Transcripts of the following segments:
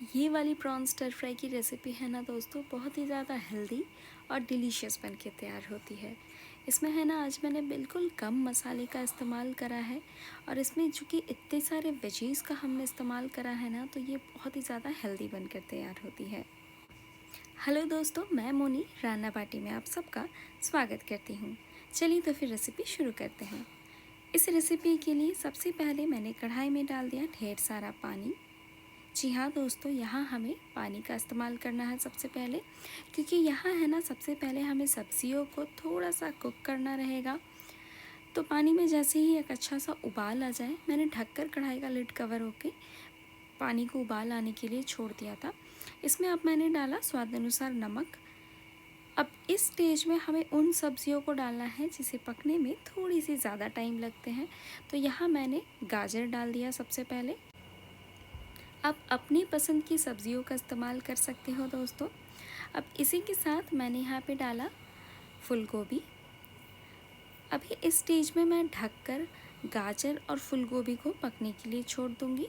ये वाली prawn stir fry की रेसिपी है ना दोस्तों, बहुत ही ज़्यादा हेल्दी और डिलीशियस बन के तैयार होती है। इसमें है ना, आज मैंने बिल्कुल कम मसाले का इस्तेमाल करा है और इसमें चूँकि इतने सारे वेजीज़ का हमने इस्तेमाल करा है ना, तो ये बहुत ही ज़्यादा हेल्दी बन कर तैयार होती है। हेलो दोस्तों, मैं मोनी रान्ना बाटी में आप सबका स्वागत करती हूँ। चलिए तो फिर रेसिपी शुरू करते हैं। इस रेसिपी के लिए सबसे पहले मैंने कढ़ाई में डाल दिया ढेर सारा पानी। जी हाँ दोस्तों, यहाँ हमें पानी का इस्तेमाल करना है सबसे पहले, क्योंकि यहाँ है ना, सबसे पहले हमें सब्जियों को थोड़ा सा कुक करना रहेगा। तो पानी में जैसे ही एक अच्छा सा उबाल आ जाए, मैंने ढककर कढ़ाई का लिड कवर होके पानी को उबाल आने के लिए छोड़ दिया था। इसमें अब मैंने डाला स्वाद अनुसार नमक। अब इस स्टेज में हमें उन सब्जियों को डालना है जिसे पकने में थोड़ी सी ज़्यादा टाइम लगते हैं। तो यहाँ मैंने गाजर डाल दिया सबसे पहले। आप अपनी पसंद की सब्जियों का इस्तेमाल कर सकते हो दोस्तों। अब इसी के साथ मैंने यहाँ पे डाला फूल गोभी। अभी इस स्टेज में मैं ढककर गाजर और फूल गोभी को पकने के लिए छोड़ दूँगी।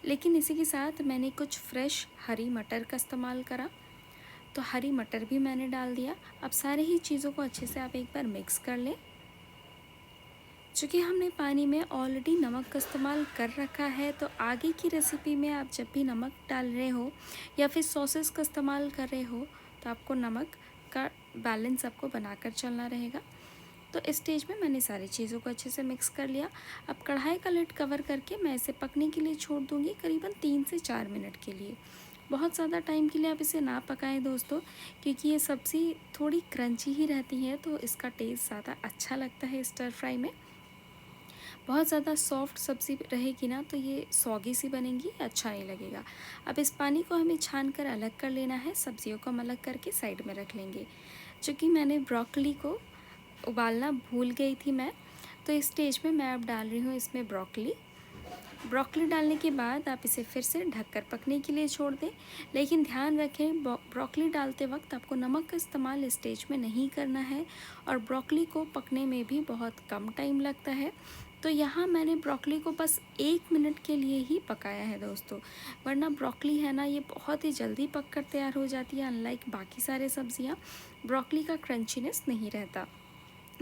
लेकिन इसी के साथ मैंने कुछ फ्रेश हरी मटर का इस्तेमाल करा, तो हरी मटर भी मैंने डाल दिया। अब सारे ही चीज़ों को अच्छे से आप एक बार मिक्स कर लें। चूँकि हमने पानी में ऑलरेडी नमक का इस्तेमाल कर रखा है, तो आगे की रेसिपी में आप जब भी नमक डाल रहे हो या फिर सॉसेस का इस्तेमाल कर रहे हो, तो आपको नमक का बैलेंस आपको बनाकर चलना रहेगा। तो इस स्टेज में मैंने सारी चीज़ों को अच्छे से मिक्स कर लिया। अब कढ़ाई का लिड कवर करके मैं इसे पकने के लिए छोड़ दूँगी, करीबन 3 से 4 मिनट के लिए। बहुत ज़्यादा टाइम के लिए आप इसे ना पकाएं दोस्तों, क्योंकि ये सब्ज़ी थोड़ी क्रंची ही रहती है, तो इसका टेस्ट ज़्यादा अच्छा लगता है स्टर फ्राई में। बहुत ज़्यादा सॉफ्ट सब्ज़ी रहेगी ना, तो ये सॉगी सी बनेगी, अच्छा नहीं लगेगा। अब इस पानी को हमें छान कर अलग कर लेना है, सब्जियों को हम अलग करके साइड में रख लेंगे। चूँकि मैंने ब्रोकली को उबालना भूल गई थी मैं, तो इस स्टेज में मैं अब डाल रही हूँ इसमें ब्रोकली। ब्रोकली डालने के बाद आप इसे फिर से ढककर पकने के लिए छोड़ दें। लेकिन ध्यान रखें, ब्रोकली डालते वक्त आपको नमक का इस्तेमाल इस स्टेज में नहीं करना है, और ब्रोकली को पकने में भी बहुत कम टाइम लगता है। तो यहाँ मैंने ब्रोकली को बस 1 मिनट के लिए ही पकाया है दोस्तों, वरना ब्रोकली है ना, ये बहुत ही जल्दी पक कर तैयार हो जाती है। अनलाइक बाकी सारे सब्जियाँ, ब्रोकली का क्रंचीनेस नहीं रहता,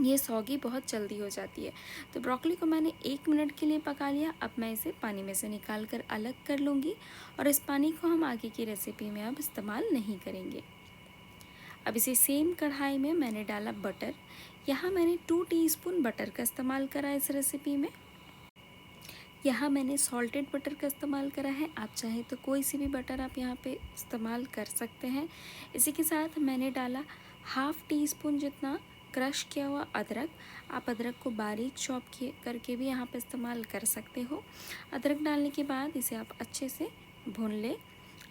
ये सॉगी बहुत जल्दी हो जाती है। तो ब्रोकली को मैंने 1 मिनट के लिए पका लिया। अब मैं इसे पानी में से निकाल कर अलग कर लूँगी, और इस पानी को हम आगे की रेसिपी में अब इस्तेमाल नहीं करेंगे। अब इसी सेम कढ़ाई में मैंने डाला बटर। यहाँ मैंने 2 टीस्पून बटर का इस्तेमाल करा इस रेसिपी में। यहाँ मैंने सॉल्टेड बटर का इस्तेमाल करा है, आप चाहें तो कोई सी भी बटर आप यहाँ पे इस्तेमाल कर सकते हैं। इसी के साथ मैंने डाला हाफ़ टी स्पून जितना क्रश किया हुआ अदरक। आप अदरक को बारीक चॉप किए करके भी यहाँ पे इस्तेमाल कर सकते हो। अदरक डालने के बाद इसे आप अच्छे से भून लें।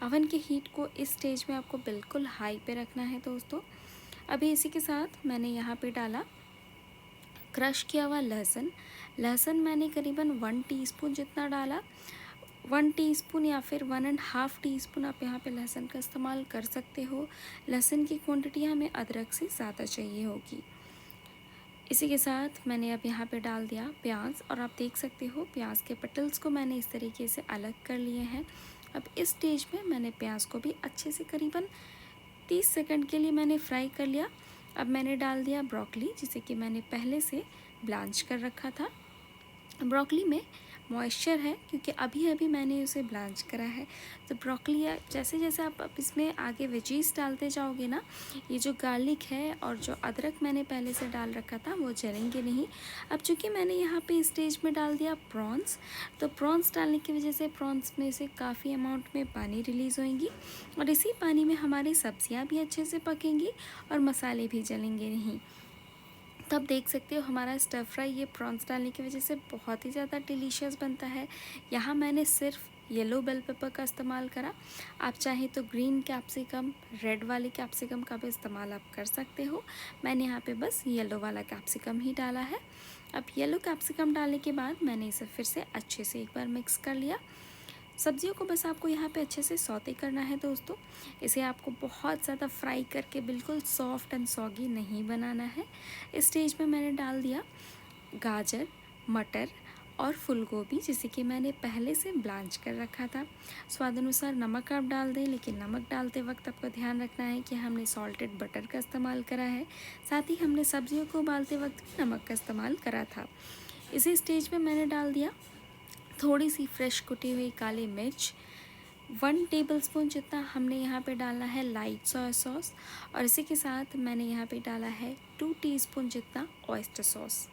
अवन के हीट को इस स्टेज में आपको बिल्कुल हाई पे रखना है दोस्तों। अभी इसी के साथ मैंने यहाँ पे डाला क्रश किया हुआ लहसुन। लहसुन मैंने करीबन 1 टीस्पून जितना डाला। 1 टीस्पून या फिर 1.5 टीस्पून आप यहाँ पे लहसुन का इस्तेमाल कर सकते हो। लहसुन की क्वांटिटी हमें अदरक से ज़्यादा चाहिए होगी। इसी के साथ मैंने अब यहाँ पे डाल दिया प्याज, और आप देख सकते हो प्याज के पटल्स को मैंने इस तरीके से अलग कर लिए हैं। अब इस स्टेज में मैंने प्याज को भी अच्छे से करीबन 30 सेकंड के लिए मैंने फ्राई कर लिया। अब मैंने डाल दिया ब्रोकली, जिसे कि मैंने पहले से ब्लांच कर रखा था। ब्रोकली में मॉइस्चर है, क्योंकि अभी अभी मैंने उसे ब्लांच करा है। तो ब्रोकली जैसे जैसे आप अब इसमें आगे वेजीज डालते जाओगे ना, ये जो गार्लिक है और जो अदरक मैंने पहले से डाल रखा था, वो जलेंगे नहीं। अब चूँकि मैंने यहाँ पे स्टेज में डाल दिया प्रॉन्स, तो प्रॉन्स डालने की वजह से प्रॉन्स में से काफ़ी अमाउंट में पानी रिलीज़ होएंगी, और इसी पानी में हमारी सब्जियाँ भी अच्छे से पकेंगी और मसाले भी जलेंगे नहीं। तब देख सकते हो हमारा स्टर फ्राई ये प्रॉन्स डालने की वजह से बहुत ही ज़्यादा डिलीशियस बनता है। यहाँ मैंने सिर्फ येलो बेल पेपर का इस्तेमाल करा। आप चाहें तो ग्रीन कैप्सिकम, रेड वाले कैप्सिकम का भी इस्तेमाल आप कर सकते हो। मैंने यहाँ पे बस येलो वाला कैप्सिकम ही डाला है। अब येलो कैप्सिकम डालने के बाद मैंने इसे फिर से अच्छे से एक बार मिक्स कर लिया। सब्जियों को बस आपको यहाँ पे अच्छे से सौते करना है दोस्तों। इसे आपको बहुत ज़्यादा फ्राई करके बिल्कुल सॉफ्ट एंड सॉगी नहीं बनाना है। इस स्टेज में मैंने डाल दिया गाजर, मटर और फूल गोभी जिसे कि मैंने पहले से ब्लांच कर रखा था। स्वाद अनुसार नमक आप डाल दें, लेकिन नमक डालते वक्त आपको ध्यान रखना है कि हमने सॉल्टेड बटर का इस्तेमाल करा है, साथ ही हमने सब्जियों को उबालते वक्त भी नमक का इस्तेमाल करा था। इसी स्टेज में मैंने डाल दिया थोड़ी सी फ्रेश कुटी हुई काली मिर्च। 1 टेबलस्पून जितना हमने यहाँ पे डाला है लाइट सोया सॉस, और इसी के साथ मैंने यहाँ पे डाला है 2 टीस्पून जितना ऑयस्टर सॉस।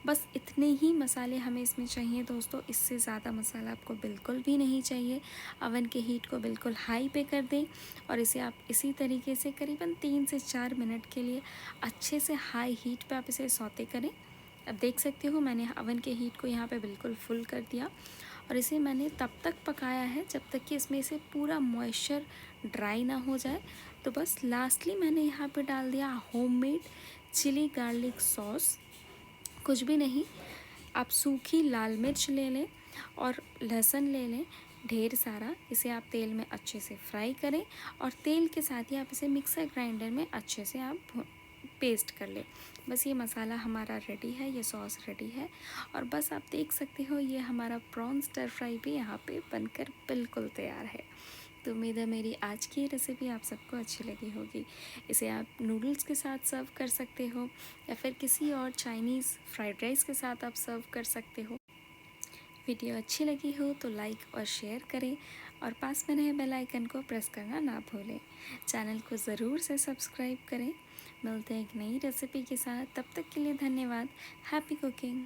बस इतने ही मसाले हमें इसमें चाहिए दोस्तों, इससे ज़्यादा मसाला आपको बिल्कुल भी नहीं चाहिए। अवन के हीट को बिल्कुल हाई पे कर दें और इसे आप इसी तरीके से करीबन 3 से 4 मिनट के लिए अच्छे से हाई हीट पे आप इसे सौते करें। अब देख सकते हो मैंने अवन के हीट को यहाँ पे बिल्कुल फुल कर दिया और इसे मैंने तब तक पकाया है जब तक कि इसमें से पूरा मॉइस्चर ड्राई ना हो जाए। तो बस लास्टली मैंने यहाँ पे डाल दिया होममेड चिली गार्लिक सॉस। कुछ भी नहीं, आप सूखी लाल मिर्च ले लें और लहसुन ले लें ढेर सारा। इसे आप तेल में अच्छे से फ्राई करें और तेल के साथ ही आप इसे मिक्सर ग्राइंडर में अच्छे से आप पेस्ट कर लें। बस ये मसाला हमारा रेडी है, ये सॉस रेडी है और बस आप देख सकते हो ये हमारा प्रॉन स्टर फ्राई भी यहाँ पे बनकर बिल्कुल तैयार है। तो उम्मीद है मेरी आज की रेसिपी आप सबको अच्छी लगी होगी। इसे आप नूडल्स के साथ सर्व कर सकते हो या फिर किसी और चाइनीज़ फ्राइड राइस के साथ आप सर्व कर सकते हो। वीडियो अच्छी लगी हो तो लाइक और शेयर करें और पास में रहे बेल आइकन को प्रेस करना ना भूलें। चैनल को ज़रूर से सब्सक्राइब करें। मिलते हैं एक नई रेसिपी के साथ, तब तक के लिए धन्यवाद। Happy cooking.